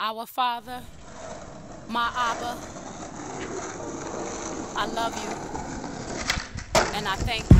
Our Father, my Abba, I love you, and I thank you.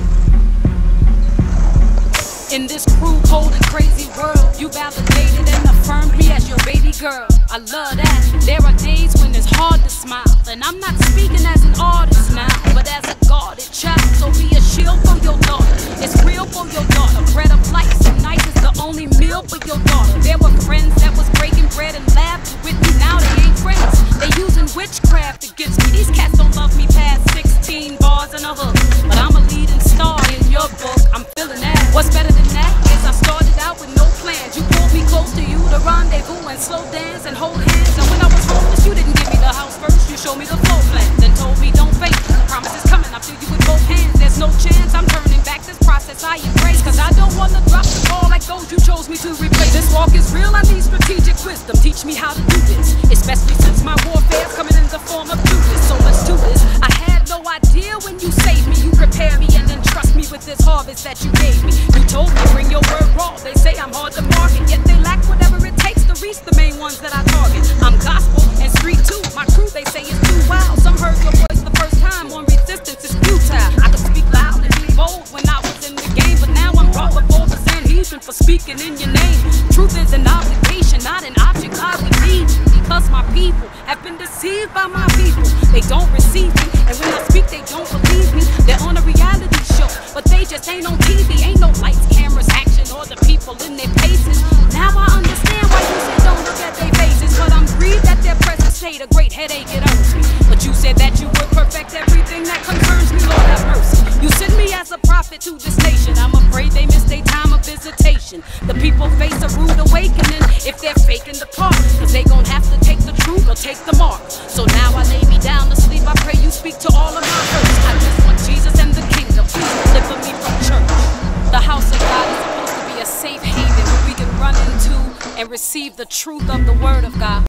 In this cruel, cold, and crazy world, you validated and affirmed me as your baby girl. I love that. There are days when it's hard to smile, and I'm not speaking as an artist now, but as a guarded child. So be a shield for your daughter. It's real for your daughter. Bread of life, and nice is the only meal for your daughter. There were friends that was breaking bread and laughing with me. Now they ain't friends. They using witchcraft against me. These cats don't love me past 16 bars and a hook, but I'm a leading star in your book. I'm feeling that. What's better than that is I started out with no plans. You pulled me close to you to rendezvous and slow dance and hold hands. And when I was homeless, you didn't give me the house first. You showed me the floor plan, then told me don't fake. The promise is coming, I feel you with both hands. There's no chance I'm turning back this process I embrace, cause I don't wanna drop the ball like those you chose me to replace. This walk is real, I need strategic wisdom. Teach me how to do this, especially since my warfare's coming in the form of Judas. So let's do this. I had no idea when you saved me. You prepared me and then trust me with this harvest that you gave me. You told me bring your word raw. They say I'm hard to market, yet they lack whatever it takes to reach the main ones that I target. I'm gospel and street too. My crew, they say is too wild. Some heard your voice the first time on resistance is futile. I could speak loud and be bold when I was in the game, but now I'm brought before the Sanhedrin for speaking in your name. Truth is an obligation, not an object I would need, because my people have been deceived by my people. They don't receive me, and when I speak they don't believe me. They're on a reality show, but they just ain't on TV. Ain't no lights, cameras, action, or the people in their faces. Now I understand why you said don't look at their faces, but I'm grieved that their presence stayed a great headache, it hurts me. But you said that you would perfect everything that concerns me, Lord have mercy. You send me as a prophet to this nation. I'm afraid they miss their time of visitation. The people face a rude awakening if they're faking the part, cause they gon' have to take the truth or take the mark. So now I lay me down to sleep. I pray you speak to all of my hurts. I just want Jesus and the kingdom. Please deliver me from church. The house of God is supposed to be a safe haven where we can run into and receive the truth of the word of God.